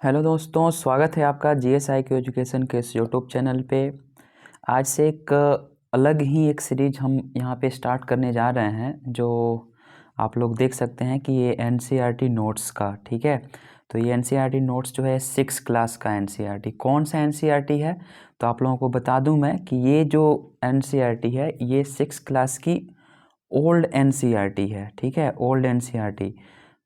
Hello दोस्तों, स्वागत है आपका GSIQ एजुकेशन के इस यूट्यूब चैनल पे। आज से एक अलग ही एक सीरीज हम यहाँ पे स्टार्ट करने जा रहे हैं, जो आप लोग देख सकते हैं कि ये NCERT नोट्स का, ठीक है। तो ये NCERT नोट्स जो है 6 क्लास का NCERT, कौन सा NCERT है तो आप लोगों को बता दूं मैं कि ये जो NCERT है ये 6 क्लास की ओल्ड NCERT है, ठीक है, ओल्ड NCERT।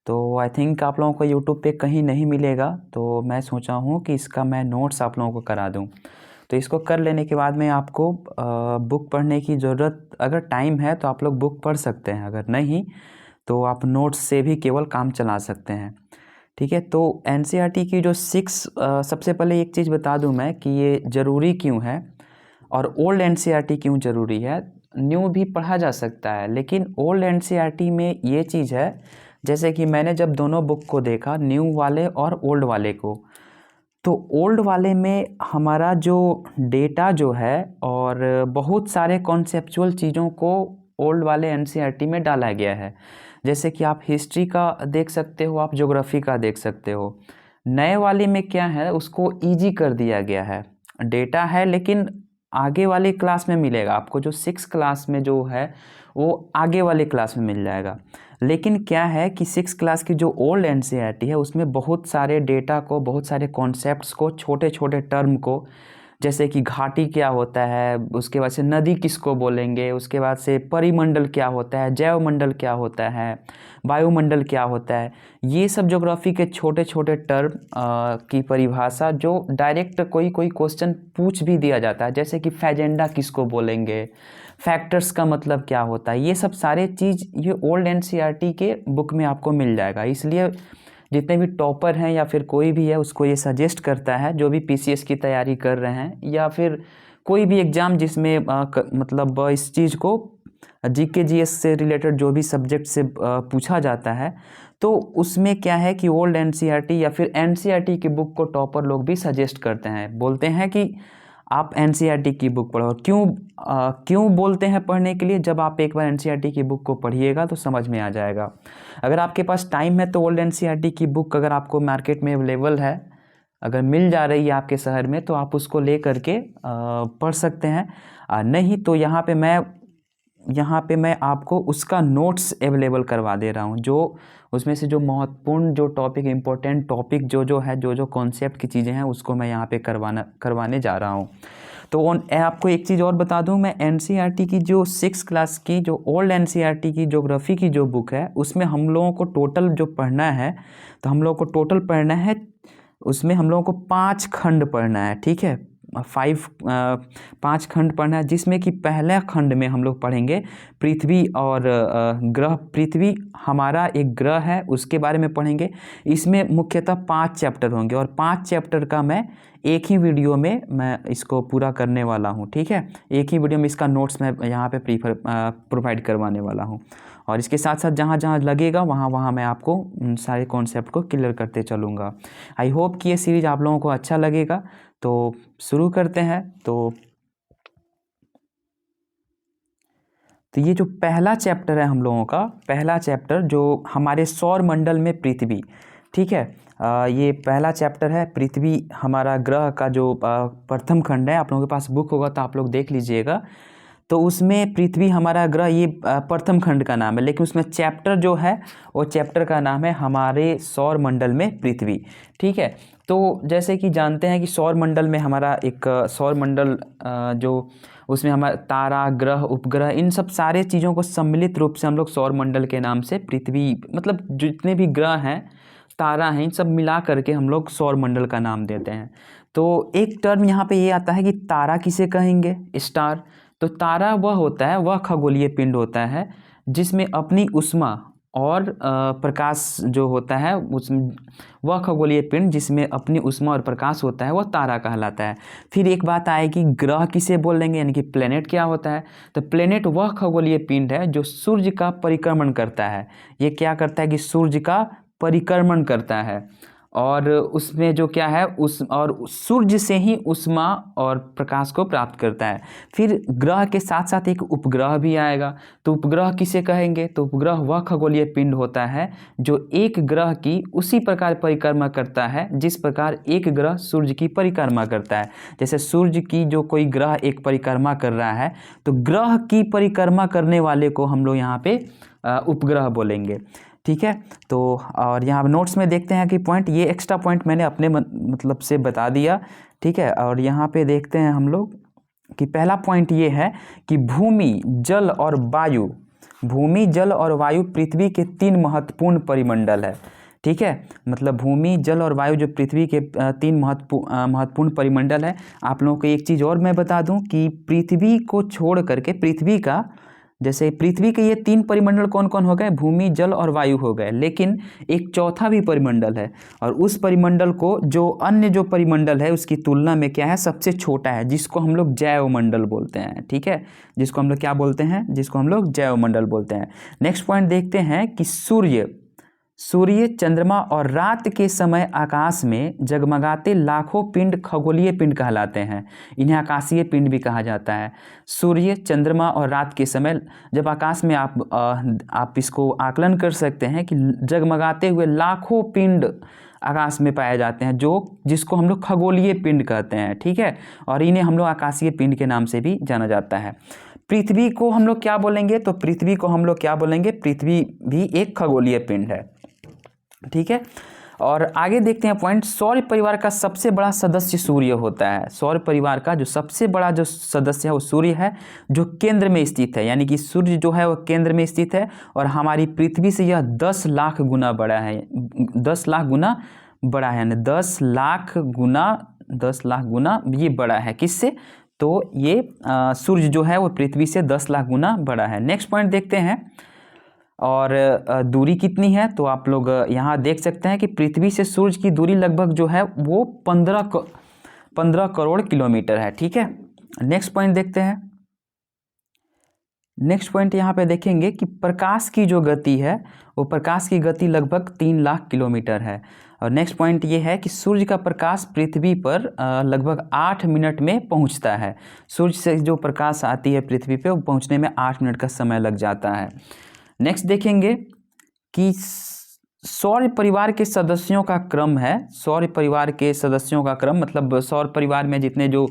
तो आई थिंक आप लोगों को यूट्यूब पे कहीं नहीं मिलेगा, तो मैं सोचा हूँ कि इसका मैं नोट्स आप लोगों को करा दूँ। तो इसको कर लेने के बाद में आपको बुक पढ़ने की ज़रूरत, अगर टाइम है तो आप लोग बुक पढ़ सकते हैं, अगर नहीं तो आप नोट्स से भी केवल काम चला सकते हैं, ठीक है। तो NCERT की जो 6 सबसे पहले एक चीज़ बता दूं मैं कि ये ज़रूरी क्यों है और ओल्ड NCERT क्यों ज़रूरी है। न्यू भी पढ़ा जा सकता है, लेकिन ओल्ड NCERT में ये चीज़ है, जैसे कि मैंने जब दोनों बुक को देखा, न्यू वाले और ओल्ड वाले को, तो ओल्ड वाले में हमारा जो डेटा जो है और बहुत सारे कॉन्सेप्चुअल चीज़ों को ओल्ड वाले NCERT में डाला गया है। जैसे कि आप हिस्ट्री का देख सकते हो, आप ज्योग्राफी का देख सकते हो। नए वाले में क्या है, उसको इजी कर दिया गया है, डेटा है लेकिन आगे वाली क्लास में मिलेगा आपको। जो 6 क्लास में जो है वो आगे वाले क्लास में मिल जाएगा। लेकिन क्या है कि 6 क्लास की जो ओल्ड NCERT है उसमें बहुत सारे डेटा को, बहुत सारे कॉन्सेप्ट्स को, छोटे छोटे टर्म को, जैसे कि घाटी क्या होता है, उसके बाद से नदी किसको बोलेंगे, उसके बाद से परिमंडल क्या होता है, जैवमंडल क्या होता है, वायुमंडल क्या होता है, ये सब ज्योग्राफी के छोटे छोटे टर्म की परिभाषा जो डायरेक्ट कोई कोई क्वेश्चन पूछ भी दिया जाता है, जैसे कि फैजेंडा किसको बोलेंगे, फैक्टर्स का मतलब क्या होता है, ये सब सारे चीज़ ये ओल्ड NCERT के बुक में आपको मिल जाएगा। इसलिए जितने भी टॉपर हैं या फिर कोई भी है उसको ये सजेस्ट करता है, जो भी PCS की तैयारी कर रहे हैं या फिर कोई भी एग्ज़ाम जिसमें मतलब इस चीज़ को GK GS से रिलेटेड जो भी सब्जेक्ट से पूछा जाता है, तो उसमें क्या है कि ओल्ड NCERT या फिर NCERT की बुक को टॉपर लोग भी सजेस्ट करते हैं, बोलते हैं कि आप NCERT की बुक पढ़ो। क्यों बोलते हैं पढ़ने के लिए, जब आप एक बार NCERT की बुक को पढ़िएगा तो समझ में आ जाएगा। अगर आपके पास टाइम है तो ओल्ड NCERT की बुक अगर आपको मार्केट में अवेलेबल है, अगर मिल जा रही है आपके शहर में, तो आप उसको ले करके पढ़ सकते हैं। नहीं तो यहाँ पे मैं आपको उसका नोट्स अवेलेबल करवा दे रहा हूँ, जो उसमें से जो महत्वपूर्ण जो टॉपिक, इम्पोर्टेंट टॉपिक जो है, जो कॉन्सेप्ट की चीज़ें हैं, उसको मैं यहाँ पे करवाने जा रहा हूँ। तो आपको एक चीज़ और बता दूँ, मैं NCERT की जो 6 क्लास की जो ओल्ड NCERT की ज्योग्राफी की जो बुक है, उसमें हम लोगों को टोटल जो पढ़ना है, तो हम लोगों को टोटल पढ़ना है, उसमें हम लोगों को 5 खंड पढ़ना है, ठीक है। 5 खंड पढ़ना है, जिसमें कि पहला खंड में हम लोग पढ़ेंगे पृथ्वी और ग्रह। पृथ्वी हमारा एक ग्रह है, उसके बारे में पढ़ेंगे। इसमें मुख्यतः 5 चैप्टर होंगे और 5 चैप्टर का मैं एक ही वीडियो में मैं इसको पूरा करने वाला हूँ, ठीक है। एक ही वीडियो में इसका नोट्स मैं यहाँ पे प्रोवाइड करवाने वाला हूँ, और इसके साथ साथ जहाँ जहाँ लगेगा वहाँ वहाँ मैं आपको उन सारे कॉन्सेप्ट को क्लियर करते चलूँगा। आई होप कि ये सीरीज़ आप लोगों को अच्छा लगेगा। तो शुरू करते हैं। तो ये जो पहला चैप्टर है हम लोगों का, पहला चैप्टर जो हमारे सौर मंडल में पृथ्वी, ठीक है। ये पहला चैप्टर है, पृथ्वी हमारा ग्रह का जो प्रथम खंड है। आप लोगों के पास बुक होगा तो आप लोग देख लीजिएगा। तो उसमें पृथ्वी हमारा ग्रह, ये प्रथम खंड का नाम है, लेकिन उसमें चैप्टर जो है वो चैप्टर का नाम है हमारे सौर मंडल में पृथ्वी, ठीक है। तो जैसे कि जानते हैं कि सौर मंडल में हमारा एक सौर मंडल जो उसमें हमारा तारा, ग्रह, उपग्रह, इन सब सारे चीज़ों को सम्मिलित रूप से हम लोग सौर मंडल के नाम से पृथ्वी, मतलब जितने भी ग्रह हैं, तारा हैं, इन सब मिला करके हम लोग सौर मंडल का नाम देते हैं। तो एक टर्म यहाँ पे ये आता है कि तारा किसे कहेंगे, स्टार। तो तारा वह होता है, वह खगोलीय पिंड होता है जिसमें अपनी ऊष्मा और प्रकाश जो होता है, उसमें वह खगोलीय पिंड जिसमें अपनी ऊष्मा और प्रकाश होता है, वह तारा कहलाता है। फिर एक बात आएगी, ग्रह किसे बोलेंगे, यानी कि प्लेनेट क्या होता है। तो प्लेनेट वह खगोलीय पिंड है जो सूर्य का परिक्रमण करता है। ये क्या करता है कि सूर्य का परिक्रमण करता है। और उसमें जो क्या है और सूर्य से ही ऊष्मा और प्रकाश को प्राप्त करता है। फिर ग्रह के साथ साथ एक उपग्रह भी आएगा। तो उपग्रह किसे कहेंगे? तो उपग्रह वह खगोलीय पिंड होता है जो एक ग्रह की उसी प्रकार परिक्रमा करता है जिस प्रकार एक ग्रह सूर्य की परिक्रमा करता है। जैसे सूर्य की जो कोई ग्रह एक परिक्रमा कर रहा है तो ग्रह की परिक्रमा करने वाले को हम लोग यहाँ पे उपग्रह बोलेंगे। ठीक है, तो और यहाँ नोट्स में देखते हैं कि पॉइंट, ये एक्स्ट्रा पॉइंट मैंने अपने मतलब से बता दिया। ठीक है, और यहाँ पे देखते हैं हम लोग कि पहला पॉइंट ये है कि भूमि, जल और वायु, भूमि, जल और वायु पृथ्वी के 3 महत्वपूर्ण परिमंडल है। ठीक है, मतलब भूमि, जल और वायु जो पृथ्वी के 3 महत्वपूर्ण परिमंडल है। आप लोगों को एक चीज़ और मैं बता दूं कि पृथ्वी को छोड़ करके, पृथ्वी का, जैसे पृथ्वी के ये 3 परिमंडल कौन कौन हो गए? भूमि, जल और वायु हो गए, लेकिन एक चौथा भी परिमंडल है और उस परिमंडल को जो अन्य जो परिमंडल है उसकी तुलना में क्या है? सबसे छोटा है, जिसको हम लोग जैवमंडल बोलते हैं। ठीक है, जिसको हम लोग क्या बोलते हैं? जिसको हम लोग जैवमंडल बोलते हैं। नेक्स्ट पॉइंट देखते हैं कि सूर्य, चंद्रमा और रात के समय आकाश में जगमगाते लाखों पिंड खगोलीय पिंड कहलाते हैं। इन्हें आकाशीय पिंड भी कहा जाता है। सूर्य, चंद्रमा और रात के समय जब आकाश में आप इसको आकलन कर सकते हैं कि जगमगाते हुए लाखों पिंड आकाश में पाए जाते हैं, जिसको हम लोग खगोलीय पिंड कहते हैं। ठीक है, और इन्हें हम लोग आकाशीय पिंड के नाम से भी जाना जाता है। पृथ्वी को हम लोग क्या बोलेंगे? तो पृथ्वी को हम लोग क्या बोलेंगे? पृथ्वी भी एक खगोलीय पिंड है। ठीक है, और आगे देखते हैं पॉइंट, सौर परिवार का सबसे बड़ा सदस्य सूर्य होता है। सौर परिवार का जो सबसे बड़ा जो सदस्य है वो सूर्य है, जो केंद्र में स्थित है। यानी कि सूर्य जो है वो केंद्र में स्थित है और हमारी पृथ्वी से यह 10 लाख गुना बड़ा है। 10 लाख गुना बड़ा है, यानी 10 लाख गुना ये बड़ा है। किससे? तो ये सूर्य जो है वो पृथ्वी से 10 लाख गुना बड़ा है। नेक्स्ट पॉइंट देखते हैं, और दूरी कितनी है? तो आप लोग यहाँ देख सकते हैं कि पृथ्वी से सूर्य की दूरी लगभग जो है वो 15 करोड़ किलोमीटर है। ठीक है, नेक्स्ट पॉइंट देखते हैं। नेक्स्ट पॉइंट यहाँ पे देखेंगे कि प्रकाश की जो गति है वो प्रकाश की गति लगभग 3 लाख किलोमीटर है। और नेक्स्ट पॉइंट ये है कि सूर्य का प्रकाश पृथ्वी पर लगभग 8 मिनट में पहुँचता है। सूर्य से जो प्रकाश आती है पृथ्वी पे वो पहुँचने में 8 मिनट का समय लग जाता है। नेक्स्ट देखेंगे कि सौर परिवार के सदस्यों का क्रम है। सौर परिवार के सदस्यों का क्रम मतलब सौर परिवार में जितने जो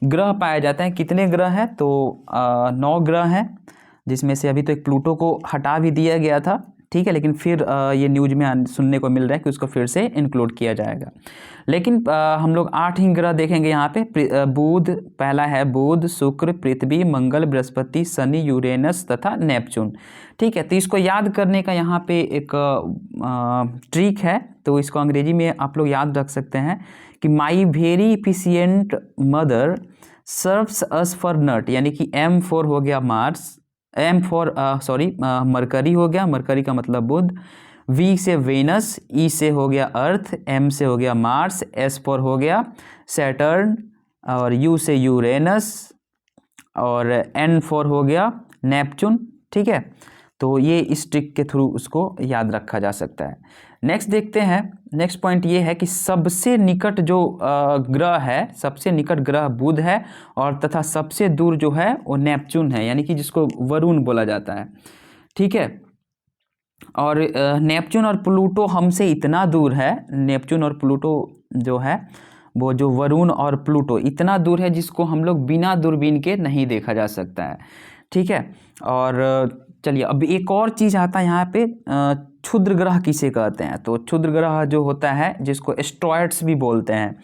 ग्रह पाए जाते हैं, कितने ग्रह हैं? तो 9 ग्रह हैं, जिसमें से अभी तो एक प्लूटो को हटा भी दिया गया था। ठीक है, लेकिन फिर ये न्यूज में सुनने को मिल रहा है कि उसको फिर से इंक्लूड किया जाएगा। लेकिन हम लोग 8 ही ग्रह देखेंगे यहाँ पे। बुध, पहला है बुध, शुक्र, पृथ्वी, मंगल, बृहस्पति, शनि, यूरेनस तथा नेपच्यून। ठीक है, तो इसको याद करने का यहाँ पे एक ट्रिक है, तो इसको अंग्रेजी में आप लोग याद रख सकते हैं कि my very efficient mother serves us for nut, यानी कि M4 हो गया मार्स, मरकरी हो गया, मरकरी का मतलब बुध, V से वेनस, E से हो गया अर्थ, M से हो गया मार्स, S4 हो गया सैटर्न, और U से यूरेनस, और N4 हो गया नेपच्यून। ठीक है, तो ये इस ट्रिक के थ्रू उसको याद रखा जा सकता है। नेक्स्ट देखते हैं, नेक्स्ट पॉइंट ये है कि सबसे निकट जो ग्रह है, सबसे निकट ग्रह बुध है और तथा सबसे दूर जो है वो नेपच्यून है, यानी कि जिसको वरुण बोला जाता है। ठीक है, और नेपच्यून और प्लूटो हमसे इतना दूर है, नेपच्यून और प्लूटो जो है वो जो वरुण और प्लूटो इतना दूर है जिसको हम लोग बिना दूरबीन के नहीं देखा जा सकता है। ठीक है, और चलिए अब एक और चीज़ आता है यहाँ पे, क्षुद्र ग्रह किसे कहते हैं? तो क्षुद्र ग्रह जो होता है जिसको एस्ट्रॉयड्स भी बोलते हैं।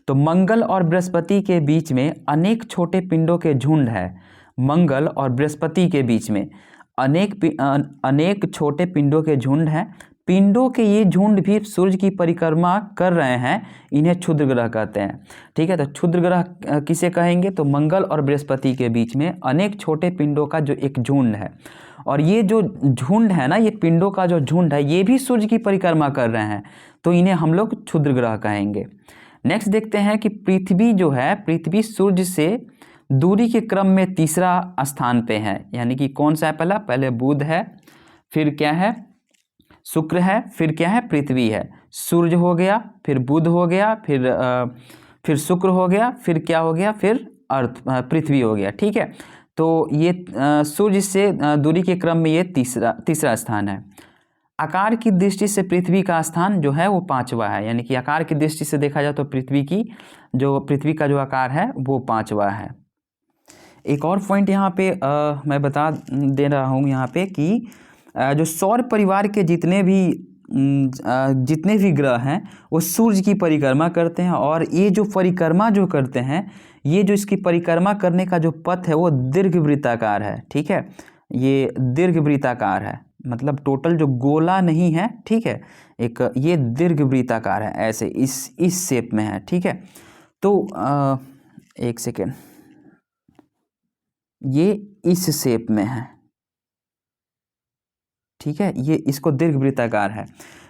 तो मंगल और बृहस्पति के बीच में अनेक छोटे पिंडों के झुंड है। मंगल और बृहस्पति के बीच में अनेक छोटे पिंडों के झुंड हैं। पिंडों के ये झुंड भी सूर्य की परिक्रमा कर रहे हैं, इन्हें क्षुद्र ग्रह कहते हैं। ठीक है, तो क्षुद्र ग्रह किसे कहेंगे? तो मंगल और बृहस्पति के बीच में अनेक छोटे पिंडों का जो एक झुंड है, और ये जो झुंड है ना, ये पिंडों का जो झुंड है ये भी सूर्य की परिक्रमा कर रहे हैं, तो इन्हें हम लोग क्षुद्र ग्रह कहेंगे। नेक्स्ट देखते हैं कि पृथ्वी जो है, पृथ्वी सूर्य से दूरी के क्रम में तीसरा स्थान पे है, यानी कि कौन सा है? पहले बुध है, फिर क्या है? शुक्र है, फिर क्या है, पृथ्वी है, सूर्य हो गया, फिर बुध हो गया, फिर शुक्र हो गया, फिर क्या हो गया, फिर अर्थ पृथ्वी हो गया। ठीक है, तो ये सूर्य से दूरी के क्रम में ये तीसरा स्थान है। आकार की दृष्टि से पृथ्वी का स्थान जो है वो 5वां है, यानी कि आकार की दृष्टि से देखा जाए तो पृथ्वी का जो आकार है वो 5वां है। एक और पॉइंट यहाँ पे मैं बता दे रहा हूँ यहाँ पे कि जो सौर परिवार के जितने भी ग्रह हैं वो सूर्य की परिक्रमा करते हैं, और ये जो परिक्रमा जो करते हैं, ये जो इसकी परिक्रमा करने का जो पथ है वो दीर्घवृत्ताकार है। ठीक है, ये दीर्घवृत्ताकार है, मतलब टोटल जो गोला नहीं है। ठीक है, एक ये दीर्घवृत्ताकार है, ऐसे इस शेप में है। ठीक है, तो एक सेकेंड, ये इस शेप में है। ठीक है, ये इसको दीर्घवृत्ताकार है।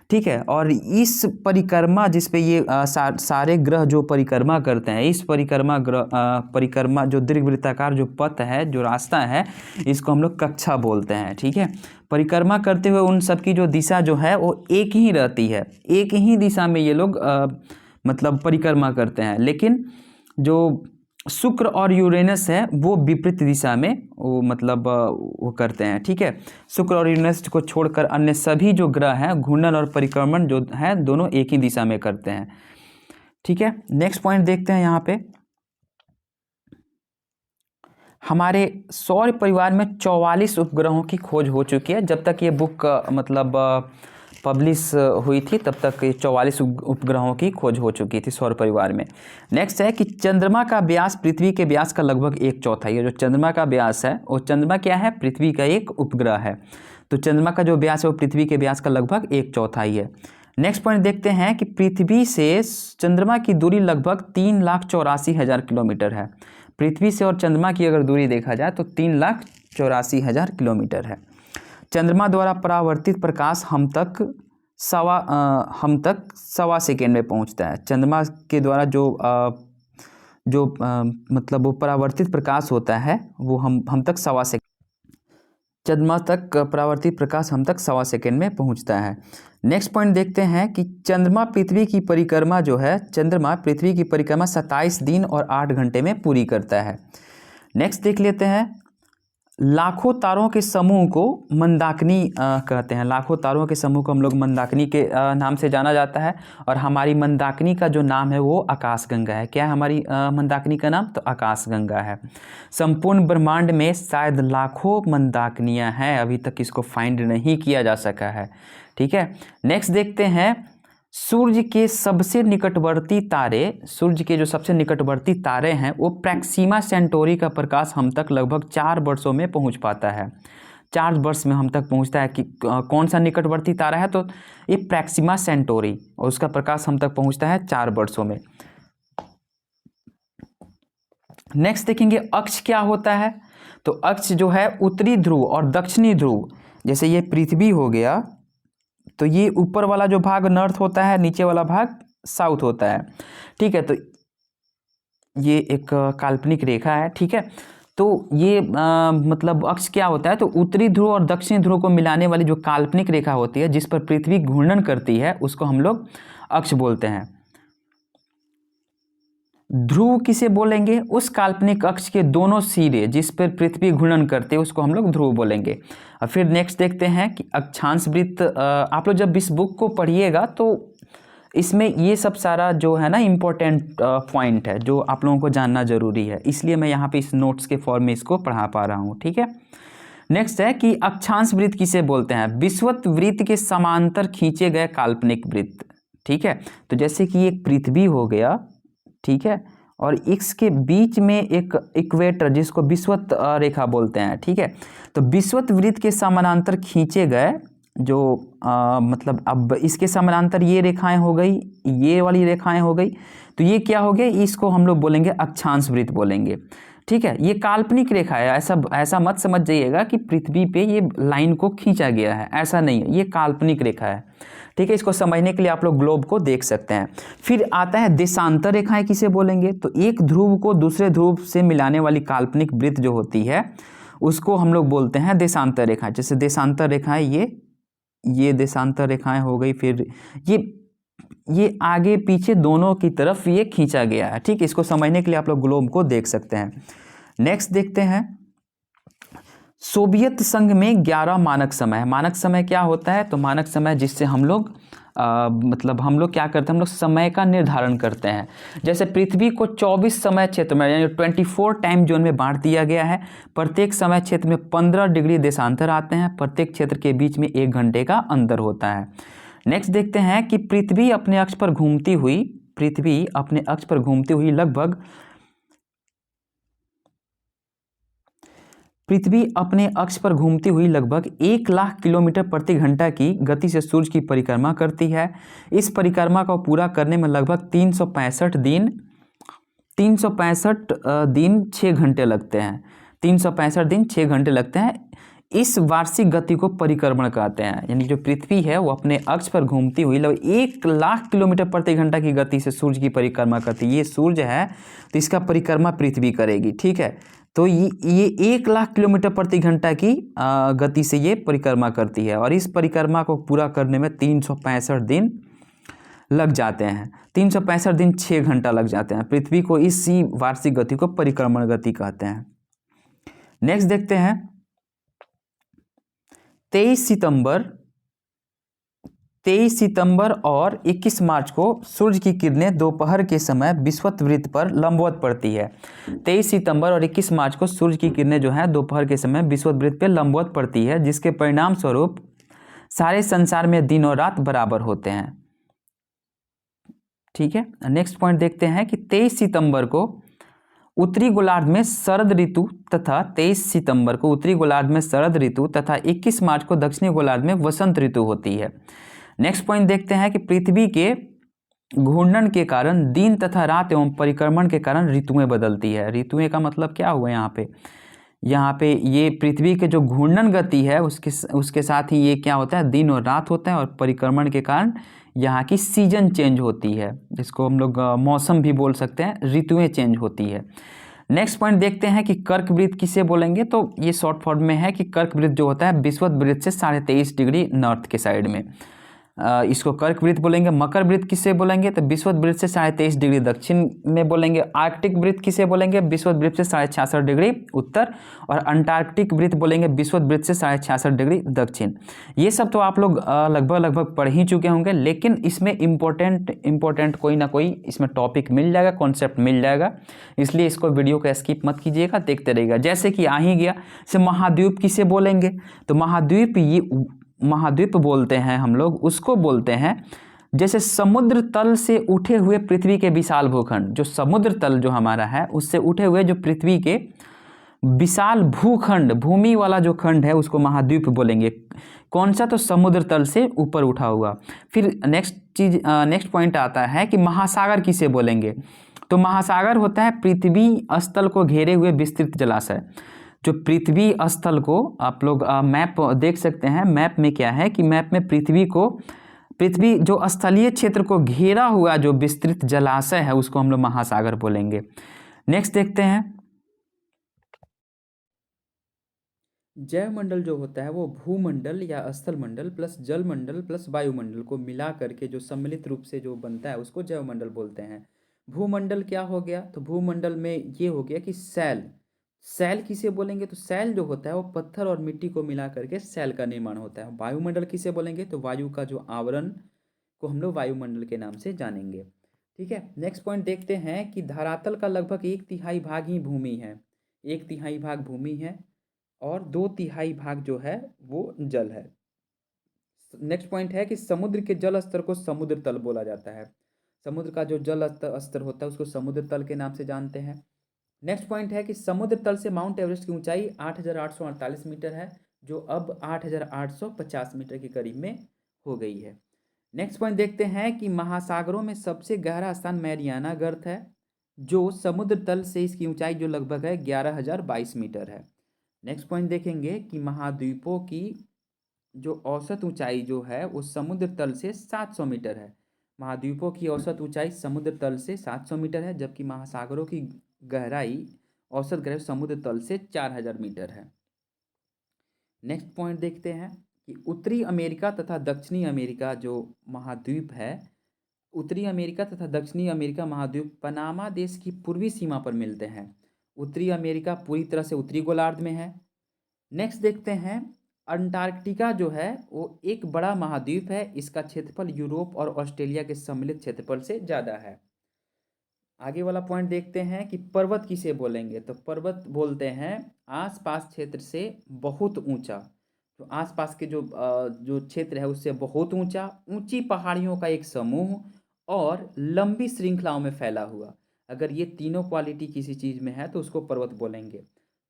ठीक है, और इस परिक्रमा जिस पे ये सारे ग्रह जो परिक्रमा करते हैं, इस परिक्रमा जो दीर्घवृत्ताकार जो पथ है, जो रास्ता है, इसको हम लोग कक्षा बोलते हैं। ठीक है, परिक्रमा करते हुए उन सब की जो दिशा जो है वो एक ही रहती है, एक ही दिशा में ये लोग मतलब परिक्रमा करते हैं। लेकिन जो शुक्र और यूरेनस है वो विपरीत दिशा में वो करते हैं। ठीक है, शुक्र और यूरेनस को छोड़कर अन्य सभी जो ग्रह हैं घूर्णन और परिक्रमण जो है दोनों एक ही दिशा में करते हैं। ठीक है, नेक्स्ट पॉइंट देखते हैं। यहाँ पे हमारे सौर परिवार में 44 उपग्रहों की खोज हो चुकी है। जब तक ये बुक पब्लिश हुई थी तब तक 44 उपग्रहों की खोज हो चुकी थी सौर परिवार में। नेक्स्ट है कि चंद्रमा का व्यास पृथ्वी के व्यास का लगभग 1/4 है। जो चंद्रमा का व्यास है वो, चंद्रमा क्या है, पृथ्वी का एक उपग्रह है, तो चंद्रमा का जो व्यास है वो पृथ्वी के व्यास का लगभग 1/4 है। नेक्स्ट पॉइंट देखते हैं कि पृथ्वी से चंद्रमा की दूरी लगभग 3,84,000 किलोमीटर है। पृथ्वी से और चंद्रमा की अगर दूरी देखा जाए तो 3,84,000 किलोमीटर है। चंद्रमा द्वारा परावर्तित प्रकाश हम तक सवा सेकेंड में पहुंचता है। चंद्रमा के द्वारा जो मतलब वो परावर्तित प्रकाश होता है वो हम तक चंद्रमा तक परावर्तित प्रकाश हम तक सवा सेकेंड में पहुंचता है। नेक्स्ट पॉइंट देखते हैं कि चंद्रमा पृथ्वी की परिक्रमा 27 दिन और 8 घंटे में पूरी करता है। नेक्स्ट देख लेते हैं, लाखों तारों के समूह को मंदाकिनी कहते हैं। लाखों तारों के समूह को हम लोग मंदाकिनी के नाम से जाना जाता है, और हमारी मंदाकिनी का जो नाम है वो आकाशगंगा है। क्या है हमारी मंदाकिनी का नाम? तो आकाशगंगा है। संपूर्ण ब्रह्मांड में शायद लाखों मंदाकिनियाँ हैं, अभी तक इसको फाइंड नहीं किया जा सका है। ठीक है, नेक्स्ट देखते हैं, सूर्य के सबसे निकटवर्ती तारे हैं वो प्रैक्सिमा सेंटोरी का प्रकाश हम तक लगभग 4 वर्षों में पहुंच पाता है। 4 वर्ष में हम तक पहुंचता है। कि कौन सा निकटवर्ती तारा है? तो ये प्रैक्सिमा सेंटोरी, और उसका प्रकाश हम तक पहुंचता है 4 वर्षों में। नेक्स्ट देखेंगे अक्ष क्या होता है। तो अक्ष जो है उत्तरी ध्रुव और दक्षिणी ध्रुव, जैसे ये पृथ्वी हो गया तो ये ऊपर वाला जो भाग नॉर्थ होता है, नीचे वाला भाग साउथ होता है। ठीक है, तो ये एक काल्पनिक रेखा है। ठीक है, तो ये मतलब अक्ष क्या होता है? तो उत्तरी ध्रुव और दक्षिणी ध्रुव को मिलाने वाली जो काल्पनिक रेखा होती है जिस पर पृथ्वी घूर्णन करती है उसको हम लोग अक्ष बोलते हैं। ध्रुव किसे बोलेंगे? उस काल्पनिक अक्ष के दोनों सिरे जिस पर पृथ्वी घूर्णन करते हैं उसको हम लोग ध्रुव बोलेंगे। और फिर नेक्स्ट देखते हैं कि अक्षांश वृत्त। आप लोग जब इस बुक को पढ़िएगा तो इसमें ये सब सारा जो है ना इम्पोर्टेंट पॉइंट है जो आप लोगों को जानना जरूरी है, इसलिए मैं यहाँ पे इस नोट्स के फॉर्म में इसको पढ़ा पा रहा हूँ। ठीक है, नेक्स्ट है कि अक्षांश वृत्त किसे बोलते हैं? विषुवत वृत्त के समांतर खींचे गए काल्पनिक वृत्त। ठीक है, तो जैसे कि एक पृथ्वी हो गया, ठीक है, और इसके बीच में एक इक्वेटर जिसको विषुवत रेखा बोलते हैं। ठीक है, तो विषुवत वृत्त के समानांतर खींचे गए जो मतलब अब इसके समानांतर ये रेखाएं हो गई, ये वाली रेखाएं हो गई, तो ये क्या हो गया? इसको हम लोग बोलेंगे अक्षांश वृत्त बोलेंगे। ठीक है, ये काल्पनिक रेखा है, ऐसा मत समझ जाइएगा कि पृथ्वी पे ये लाइन को खींचा गया है, ऐसा नहीं है, ये काल्पनिक रेखा है। ठीक है, इसको समझने के लिए आप लोग ग्लोब को देख सकते हैं। फिर आता है देशांतर रेखाएं किसे बोलेंगे? तो एक ध्रुव को दूसरे ध्रुव से मिलाने वाली काल्पनिक वृत्त जो होती है उसको हम लोग बोलते हैं देशांतर रेखाएं। जैसे देशांतर रेखाएं ये ये देशांतर रेखाएं हो गई, फिर ये आगे पीछे दोनों की तरफ ये खींचा गया है। ठीक है, इसको समझने के लिए आप लोग ग्लोब को देख सकते हैं। नेक्स्ट देखते हैं, सोवियत संघ में 11 मानक समय। मानक समय क्या होता है? तो मानक समय जिससे हम लोग मतलब हम लोग क्या करते हैं, हम लोग समय का निर्धारण करते हैं। जैसे पृथ्वी को 24 समय क्षेत्र में यानी 24 टाइम जोन में बांट दिया गया है। प्रत्येक समय क्षेत्र में 15 डिग्री देशांतर आते हैं। प्रत्येक क्षेत्र के बीच में 1 घंटे का अंतर होता है। नेक्स्ट देखते हैं कि पृथ्वी अपने अक्ष पर घूमती हुई लगभग 1 लाख किलोमीटर प्रति घंटा की गति से सूर्य की परिक्रमा करती है। इस परिक्रमा को पूरा करने में लगभग 365 दिन 6 घंटे लगते हैं। 365 दिन 6 घंटे लगते हैं। इस वार्षिक गति को परिक्रमण कहते हैं। यानी जो पृथ्वी है वो अपने अक्ष पर घूमती हुई लगभग 1 लाख किलोमीटर प्रति घंटा की गति से सूर्य की परिक्रमा करती है। ये सूर्य है तो इसका परिक्रमा पृथ्वी करेगी। ठीक है, तो ये 1 लाख किलोमीटर प्रति घंटा की गति से ये परिक्रमा करती है और इस परिक्रमा को पूरा करने में 365 दिन लग जाते हैं। 365 दिन 6 घंटा लग जाते हैं। पृथ्वी को इसी वार्षिक गति को परिक्रमण गति कहते हैं। नेक्स्ट देखते हैं, 23 सितंबर और 21 मार्च को सूर्य की किरणें दोपहर के समय विषुवत वृत्त पर लंबवत पड़ती है। 23 सितंबर और 21 मार्च को सूर्य की किरणें जो है दोपहर के समय विषुवत वृत्त पर लंबवत पड़ती है, जिसके परिणाम स्वरूप सारे संसार में दिन और रात बराबर होते हैं। ठीक है, नेक्स्ट पॉइंट देखते हैं कि 23 सितंबर को उत्तरी गोलार्ध में शरद ऋतु तथा 23 सितंबर को उत्तरी गोलार्ध में शरद ऋतु तथा 21 मार्च को दक्षिणी गोलार्ध में वसंत ऋतु होती है। नेक्स्ट पॉइंट देखते हैं कि पृथ्वी के घूर्णन के कारण दिन तथा रात एवं परिक्रमण के कारण ऋतुएं बदलती है। ऋतुएं का मतलब क्या हुआ यहाँ पे ये पृथ्वी के जो घूर्णन गति है उसके साथ ही ये क्या होता है, दिन और रात होता है और परिक्रमण के कारण यहाँ की सीजन चेंज होती है, जिसको हम लोग मौसम भी बोल सकते हैं, ऋतुएं चेंज होती है। नेक्स्ट पॉइंट देखते हैं कि कर्क वृत्त किसे बोलेंगे। तो ये शॉर्ट फॉर्म में है कि कर्क वृत्त जो होता है विषुवत वृत्त से 23.5 डिग्री नॉर्थ के साइड में, इसको कर्क वृत्त बोलेंगे। मकर वृत्त किसे बोलेंगे? तो विषुवत वृत्त से 23.5 डिग्री दक्षिण में बोलेंगे। आर्कटिक वृत्त किसे बोलेंगे? विषुवत वृत्त से 66.5 डिग्री उत्तर। और अंटार्कटिक वृत्त बोलेंगे विषुवत वृत्त से 66.5 डिग्री दक्षिण। ये सब तो आप लोग लगभग पढ़ ही चुके होंगे, लेकिन इसमें इम्पोर्टेंट कोई ना कोई इसमें टॉपिक मिल जाएगा, कॉन्सेप्ट मिल जाएगा, इसलिए इसको वीडियो को स्किप मत कीजिएगा, देखते रहिएगा। जैसे कि आ ही गया, से महाद्वीप किसे बोलेंगे? तो महाद्वीप बोलते हैं हम लोग, उसको बोलते हैं जैसे समुद्र तल से उठे हुए पृथ्वी के विशाल भूखंड। जो समुद्र तल जो हमारा है उससे उठे हुए जो पृथ्वी के विशाल भूखंड, भूमि वाला जो खंड है उसको महाद्वीप बोलेंगे। कौन सा? तो समुद्र तल से ऊपर उठा हुआ। फिर नेक्स्ट पॉइंट आता है कि महासागर किसे बोलेंगे। तो महासागर होता है पृथ्वी स्थल को घेरे हुए विस्तृत जलाशय। जो पृथ्वी स्थल को आप लोग मैप देख सकते हैं, मैप में क्या है कि मैप में पृथ्वी जो स्थलीय क्षेत्र को घेरा हुआ जो विस्तृत जलाशय है उसको हम लोग महासागर बोलेंगे। नेक्स्ट देखते हैं, जैवमंडल जो होता है वो भूमंडल या स्थलमंडल प्लस जलमंडल प्लस वायुमंडल को मिला करके जो सम्मिलित रूप से जो बनता है उसको जैवमंडल बोलते हैं। भूमंडल क्या हो गया? तो भूमंडल में ये हो गया कि सैल किसे बोलेंगे? तो सैल जो होता है वो पत्थर और मिट्टी को मिला करके सैल का निर्माण होता है। वायुमंडल किसे बोलेंगे? तो वायु का जो आवरण को हम लोग वायुमंडल के नाम से जानेंगे। ठीक है, नेक्स्ट पॉइंट देखते हैं कि धरातल का लगभग 1/3 भाग ही भूमि है। 1/3 भाग भूमि है और 2/3 भाग जो है वो जल है। नेक्स्ट पॉइंट है कि समुद्र के जल स्तर को समुद्र तल बोला जाता है। समुद्र का जो जल स्तर होता है उसको समुद्र तल के नाम से जानते हैं। नेक्स्ट पॉइंट है कि समुद्र तल से माउंट एवरेस्ट की ऊंचाई 8,848 मीटर है, जो अब 8,850 मीटर के करीब में हो गई है। नेक्स्ट पॉइंट देखते हैं कि महासागरों में सबसे गहरा स्थान मैरियाना गर्त है, जो समुद्र तल से इसकी ऊंचाई जो लगभग है 11,022 मीटर है। नेक्स्ट पॉइंट देखेंगे कि महाद्वीपों की जो औसत ऊंचाई जो है वो समुद्र तल से 700 मीटर है। महाद्वीपों की औसत ऊंचाई समुद्र तल से 700 मीटर है, जबकि महासागरों की औसत गहराई समुद्र तल से 4,000 मीटर है। नेक्स्ट पॉइंट देखते हैं कि उत्तरी अमेरिका तथा दक्षिणी अमेरिका जो महाद्वीप है, उत्तरी अमेरिका तथा दक्षिणी अमेरिका महाद्वीप पनामा देश की पूर्वी सीमा पर मिलते हैं। उत्तरी अमेरिका पूरी तरह से उत्तरी गोलार्ध में है। नेक्स्ट देखते हैं, अंटार्कटिका जो है वो एक बड़ा महाद्वीप है, इसका क्षेत्रफल यूरोप और ऑस्ट्रेलिया के सम्मिलित क्षेत्रफल से ज़्यादा है। आगे वाला पॉइंट देखते हैं कि पर्वत किसे बोलेंगे, तो पर्वत बोलते हैं आसपास क्षेत्र से बहुत ऊंचा, तो आसपास के जो क्षेत्र है उससे बहुत ऊंचा, ऊंची पहाड़ियों का एक समूह और लंबी श्रृंखलाओं में फैला हुआ। अगर ये तीनों क्वालिटी किसी चीज़ में है तो उसको पर्वत बोलेंगे।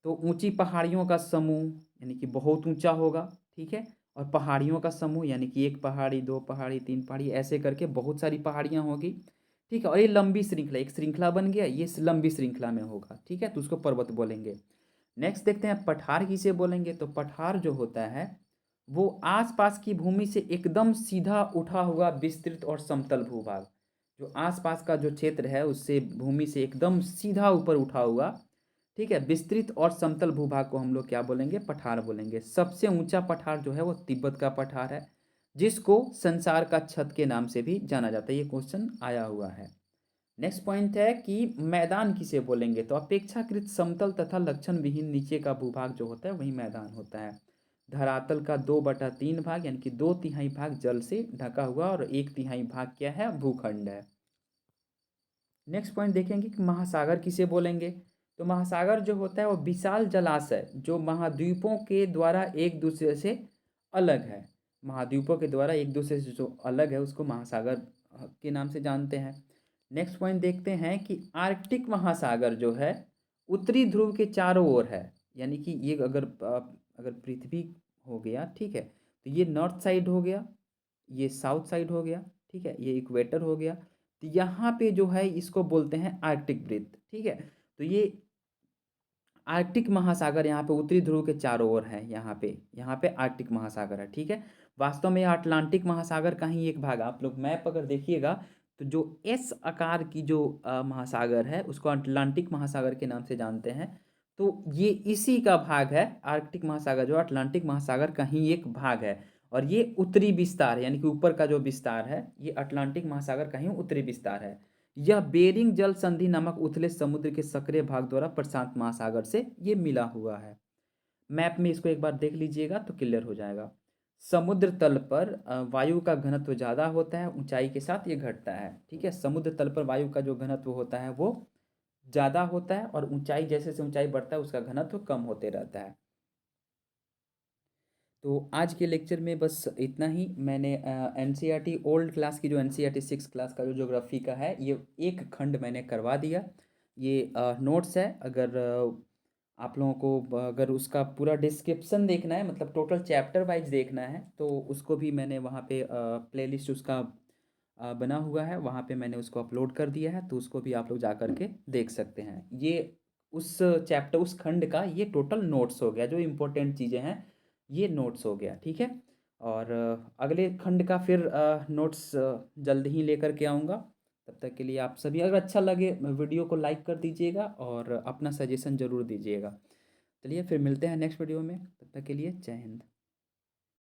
तो ऊंची पहाड़ियों का समूह यानी कि बहुत ऊंचा होगा, ठीक है, और पहाड़ियों का समूह यानी कि एक पहाड़ी, दो पहाड़ी, तीन पहाड़ी, ऐसे करके बहुत सारी पहाड़ियाँ होगी, ठीक है। और ये लंबी श्रृंखला, एक श्रृंखला बन गया, ये लंबी श्रृंखला में होगा, ठीक है, तो उसको पर्वत बोलेंगे। नेक्स्ट देखते हैं पठार किसे बोलेंगे, तो पठार जो होता है वो आसपास की भूमि से एकदम सीधा उठा हुआ विस्तृत और समतल भूभाग, जो आसपास का जो क्षेत्र है उससे भूमि से एकदम सीधा ऊपर उठा हुआ, ठीक है, विस्तृत और समतल भूभाग को हम लोग क्या बोलेंगे, पठार बोलेंगे। सबसे ऊंचा पठार जो है वो तिब्बत का पठार है, जिसको संसार का छत के नाम से भी जाना जाता है। ये क्वेश्चन आया हुआ है। नेक्स्ट पॉइंट है कि मैदान किसे बोलेंगे, तो अपेक्षाकृत समतल तथा लक्षण विहीन नीचे का भूभाग जो होता है वही मैदान होता है। धरातल का 2/3 भाग यानी कि 2/3 भाग जल से ढका हुआ और 1/3 भाग क्या है, भूखंड है। नेक्स्ट पॉइंट देखेंगे कि महासागर किसे बोलेंगे, तो महासागर जो होता है वो विशाल जलाशय जो महाद्वीपों के द्वारा एक दूसरे से अलग है, महाद्वीपों के द्वारा एक दूसरे से जो अलग है उसको महासागर के नाम से जानते हैं। नेक्स्ट पॉइंट देखते हैं कि आर्कटिक महासागर जो है उत्तरी ध्रुव के चारों ओर है, यानी कि ये अगर पृथ्वी हो गया, ठीक है, तो ये नॉर्थ साइड हो गया, ये साउथ साइड हो गया, ठीक है, ये इक्वेटर हो गया, तो यहाँ पे जो है इसको बोलते हैं आर्कटिक वृत्त, ठीक है। तो ये आर्कटिक महासागर यहाँ पे उत्तरी ध्रुव के चारों ओर है, यहाँ पे आर्कटिक महासागर है, ठीक है। वास्तव में अटलांटिक महासागर का ही एक भाग, आप लोग मैप अगर देखिएगा तो जो एस आकार की जो महासागर है उसको अटलांटिक महासागर के नाम से जानते हैं। तो ये इसी का भाग है, आर्कटिक महासागर जो अटलांटिक महासागर का ही एक भाग है, और ये उत्तरी विस्तार यानी कि ऊपर का जो विस्तार है ये अटलांटिक महासागर का ही उत्तरी विस्तार है। यह बेरिंग जल संधि नामक उथले समुद्र के सक्रिय भाग द्वारा प्रशांत महासागर से ये मिला हुआ है। मैप में इसको एक बार देख लीजिएगा तो क्लियर हो जाएगा। समुद्र तल पर वायु का घनत्व ज़्यादा होता है, ऊंचाई के साथ ये घटता है, ठीक है। समुद्र तल पर वायु का जो घनत्व होता है वो ज़्यादा होता है, और ऊंचाई जैसे से ऊंचाई बढ़ता है उसका घनत्व कम होते रहता है। तो आज के लेक्चर में बस इतना ही। मैंने एनसीईआरटी ओल्ड क्लास की जो एनसीईआरटी 6 क्लास का जो ज्योग्राफी का है ये एक खंड मैंने करवा दिया। ये नोट्स है, अगर आप लोगों को अगर उसका पूरा डिस्क्रिप्शन देखना है, मतलब टोटल चैप्टर वाइज देखना है, तो उसको भी मैंने वहाँ पे प्लेलिस्ट उसका बना हुआ है, वहाँ पे मैंने उसको अपलोड कर दिया है, तो उसको भी आप लोग जा कर के देख सकते हैं। ये उस चैप्टर उस खंड का ये टोटल नोट्स हो गया, जो इम्पोर्टेंट चीज़ें हैं ये नोट्स हो गया, ठीक है। और अगले खंड का फिर नोट्स जल्द ही लेकर के आऊँगा। तब तक के लिए आप सभी, अगर अच्छा लगे वीडियो को लाइक कर दीजिएगा और अपना सजेशन ज़रूर दीजिएगा। चलिए फिर मिलते हैं नेक्स्ट वीडियो में, तब तक के लिए जय हिंद।